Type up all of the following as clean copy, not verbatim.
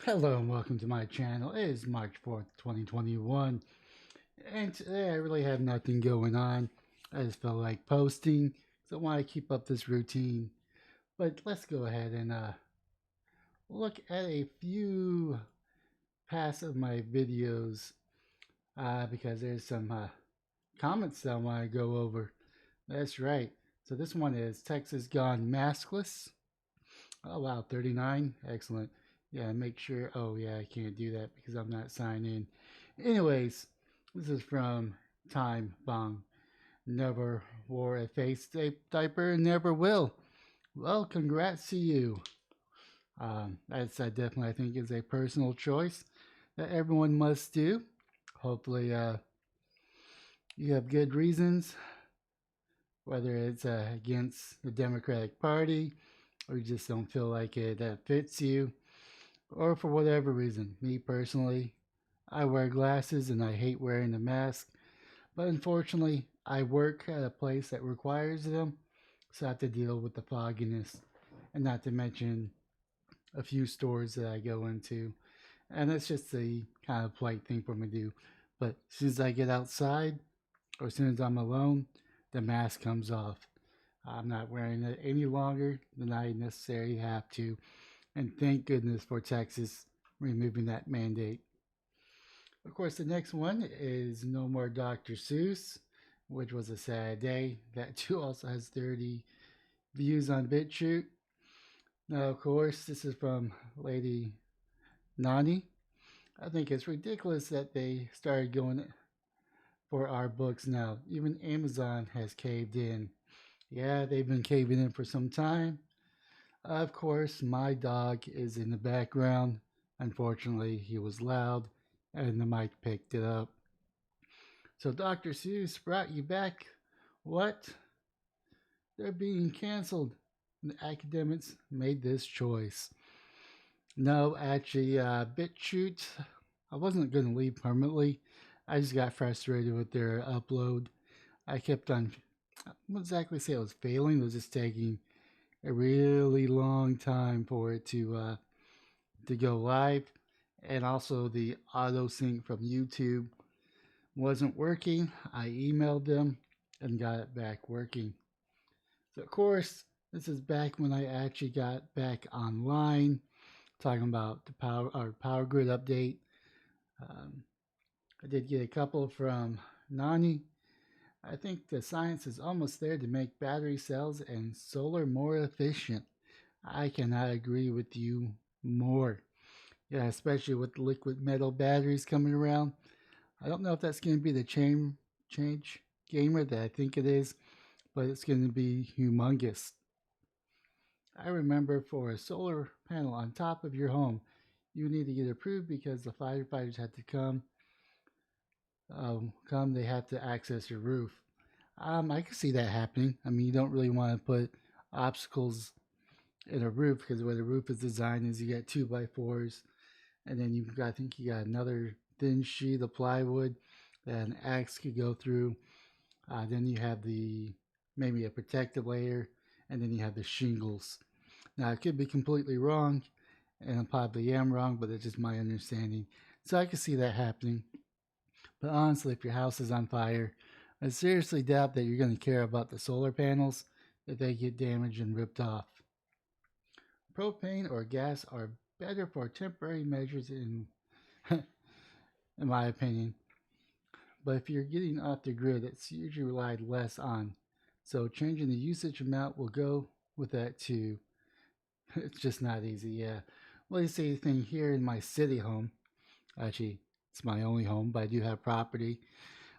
Hello and welcome to my channel. It is March 4th, 2021, and today I really have nothing going on. I just felt like posting, so I want to keep up this routine. But let's go ahead and look at a few past of my videos because there's some comments that I want to go over. That's right. So this one is Texas Gone Maskless. Oh wow, 39. Excellent. Yeah, make sure. Oh yeah, I can't do that because I'm not signed in. Anyways, this is from Time Bong. Never wore a face diaper and never will. Well, congrats to you. That's definitely I think is a personal choice that everyone must do. Hopefully, you have good reasons, whether it's against the Democratic Party or you just don't feel like it fits you or for whatever reason. Me personally, I wear glasses and I hate wearing the mask, but unfortunately, I work at a place that requires them, so I have to deal with the fogginess, and not to mention a few stores that I go into, and it's just a kind of polite thing for me to do. But as soon as I get outside, or as soon as I'm alone, the mask comes off. I'm not wearing it any longer than I necessarily have to, and thank goodness for Texas removing that mandate. Of course, the next one is No More Dr. Seuss, which was a sad day. That too also has 30 views on BitChute. Now, of course, this is from Lady Nani. I think it's ridiculous that they started going for our books now. Even Amazon has caved in. Yeah, they've been caving in for some time. Of course, my dog is in the background. Unfortunately, he was loud and the mic picked it up. So Dr. Seuss brought you back. What? They're being canceled. The academics made this choice. No, actually, BitChute, I wasn't going to leave permanently. I just got frustrated with their upload. I kept on, I wouldn't exactly say it was failing, it was just taking a really long time for it to go live. And also, the auto sync from YouTube wasn't working. I emailed them and got it back working. So, of course, this is back when I actually got back online, talking about the power grid update. Um, I did get a couple from Nani. I think the science is almost there to make battery cells and solar more efficient. I cannot agree with you more. Yeah, especially with liquid metal batteries coming around. I don't know if that's going to be the change gamer that I think it is, but it's going to be humongous. I remember for a solar panel on top of your home, you need to get approved because the firefighters had to come. They have to access your roof. I can see that happening. I mean, you don't really want to put obstacles in a roof because the way the roof is designed is you got 2x4s, and then you've got I think you got another thin sheet of plywood that an axe could go through. Then you have the maybe a protective layer, and then you have the shingles. Now, I could be completely wrong, and I probably am wrong, but it's just my understanding. So I can see that happening. But honestly, if your house is on fire, I seriously doubt that you're going to care about the solar panels if they get damaged and ripped off. Propane or gas are better for temporary measures, in my opinion. But if you're getting off the grid, it's usually relied less on. So changing the usage amount will go with that too. It's just not easy, yeah. Well, you see, the thing here in my city home, actually, it's my only home, but I do have property.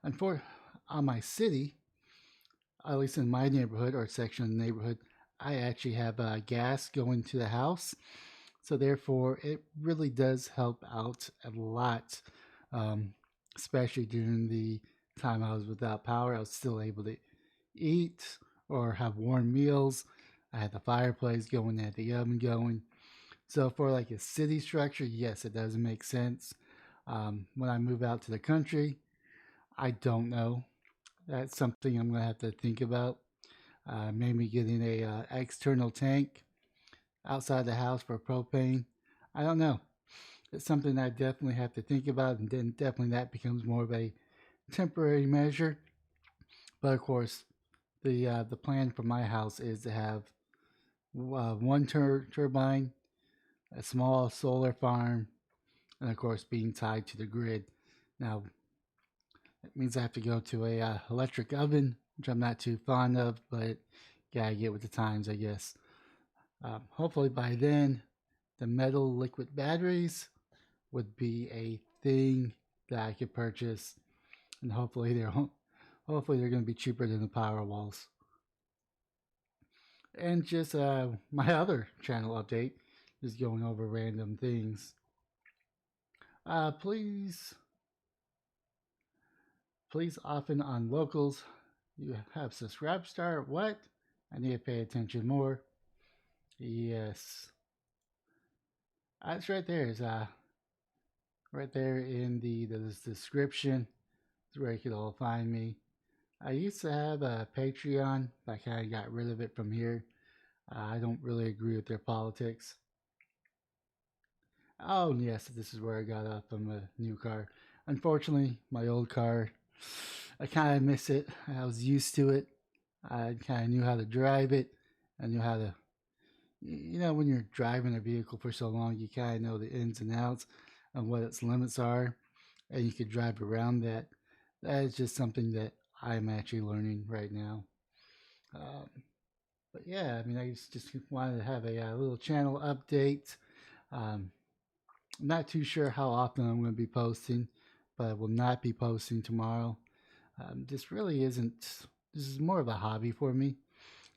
And for on my city, at least in my neighborhood or section of the neighborhood, I actually have gas going to the house. So therefore, it really does help out a lot, um, especially during the time I was without power. I was still able to eat or have warm meals. I had the fireplace going, I had the oven going. So for like a city structure, yes, it does make sense. When I move out to the country, I don't know. That's something I'm gonna have to think about. Maybe getting a external tank outside the house for propane. I don't know. It's something I definitely have to think about, and then definitely that becomes more of a temporary measure. But of course, the plan for my house is to have one turbine, a small solar farm, and of course being tied to the grid. Now that means I have to go to a electric oven, which I'm not too fond of, but gotta get with the times, I guess. Hopefully by then, the metal liquid batteries would be a thing that I could purchase, and hopefully they're going to be cheaper than the power walls. And just my other channel update, just going over random things. Please, please, often on locals, you have subscribe star. What? I need to pay attention more. Yes, that's right there. Is right there in the description. It's where you can all find me. I used to have a Patreon, but I kind of got rid of it from here. I don't really agree with their politics. Oh, yes, this is where I got up from a new car. Unfortunately, my old car, I kind of miss it. I was used to it. I kind of knew how to drive it. I knew how to, when you're driving a vehicle for so long, you kind of know the ins and outs and what its limits are, and you could drive around that. That is just something that I'm actually learning right now. Um, but yeah, I mean, I just wanted to have a little channel update. Um, I'm not too sure how often I'm going to be posting, but I will not be posting tomorrow. This really isn't, this is more of a hobby for me,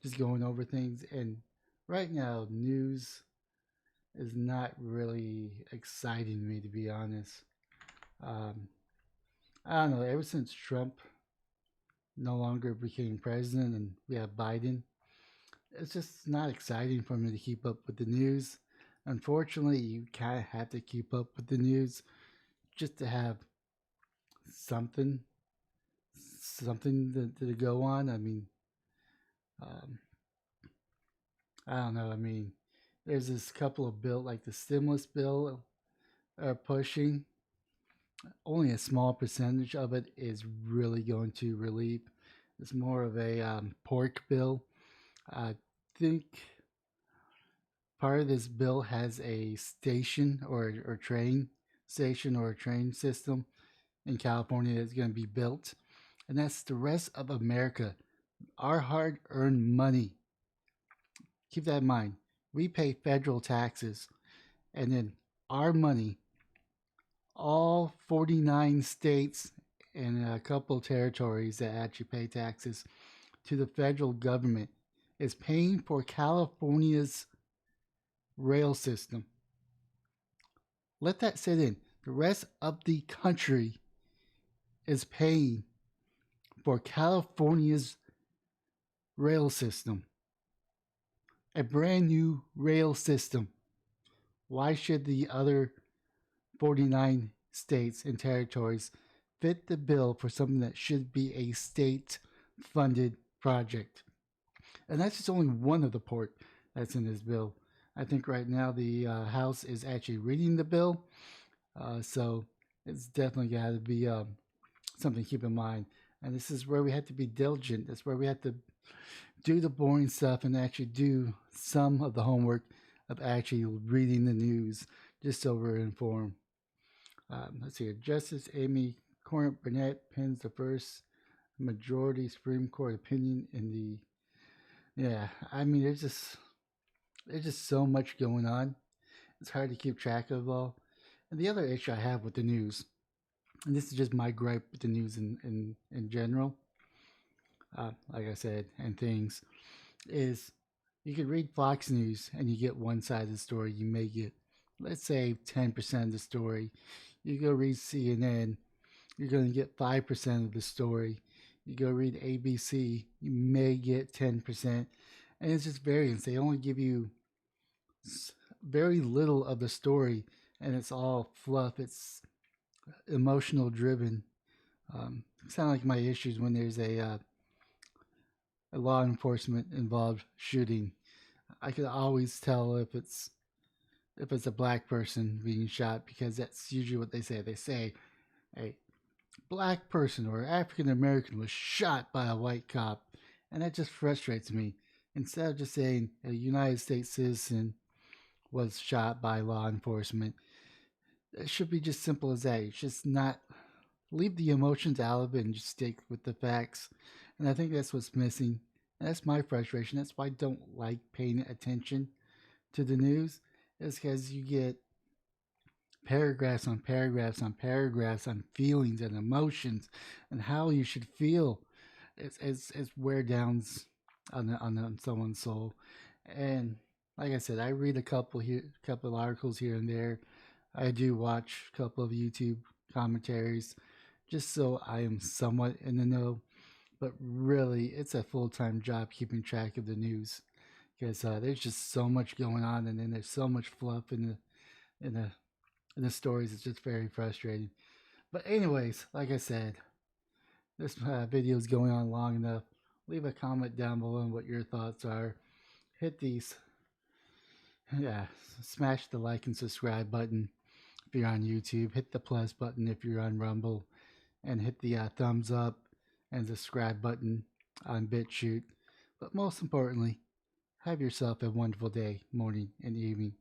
just going over things. And right now, news is not really exciting me, to be honest. Um, I don't know, ever since Trump no longer became president and we have Biden, it's just not exciting for me to keep up with the news. Unfortunately, you kind of have to keep up with the news just to have something, something to go on. I mean, um, I don't know. I mean, there's this couple of bill like the stimulus bill are pushing. Only a small percentage of it is really going to relieve. It's more of a pork bill. I think part of this bill has a station or train station or a train system in California that's going to be built. And that's the rest of America, our hard earned money. Keep that in mind. We pay federal taxes, and then our money, all 49 states and a couple territories that actually pay taxes to the federal government, is paying for California's rail system. Let that sit in. The rest of the country is paying for California's rail system. A brand new rail system. Why should the other 49 states and territories fit the bill for something that should be a state funded project? And that's just only one of the port that's in this bill. I think right now the House is actually reading the bill, so it's definitely got to be something to keep in mind. And this is where we have to be diligent. That's where we have to do the boring stuff and actually do some of the homework of actually reading the news just so we're informed. Let's see here. Justice Amy Coney Barrett pens the first majority Supreme Court opinion in the. Yeah, I mean, there's just so much going on. It's hard to keep track of all. And the other issue I have with the news, and this is just my gripe with the news in general, like I said, and things, is you could read Fox News and you get one side of the story. You may get, let's say, 10% of the story. You go read CNN, you're going to get 5% of the story. You go read ABC, you may get 10%. And it's just variance. They only give you very little of the story, and it's all fluff. It's emotional driven. Sound like my issues when there's a law enforcement involved shooting. I could always tell if it's if it's a black person being shot, because that's usually what they say. They say a black person or African American was shot by a white cop, and that just frustrates me. Instead of just saying a United States citizen was shot by law enforcement, it should be just simple as that. It's just not leave the emotions out of it and just stick with the facts. And I think that's what's missing. And that's my frustration. That's why I don't like paying attention to the news. Is because you get paragraphs on paragraphs on paragraphs on feelings and emotions and how you should feel. It's wear downs on someone's soul. And like I said, I read a couple of articles here and there. I do watch a couple of YouTube commentaries just so I am somewhat in the know. But really, it's a full time job keeping track of the news because there's just so much going on, and then there's so much fluff in the in the stories. It's just very frustrating. But anyways, like I said, this video is going on long enough. Leave a comment down below on what your thoughts are. Hit these, yeah, smash the like and subscribe button if you're on YouTube. Hit the plus button if you're on Rumble, and hit the thumbs up and subscribe button on BitChute. But most importantly, have yourself a wonderful day, morning, and evening.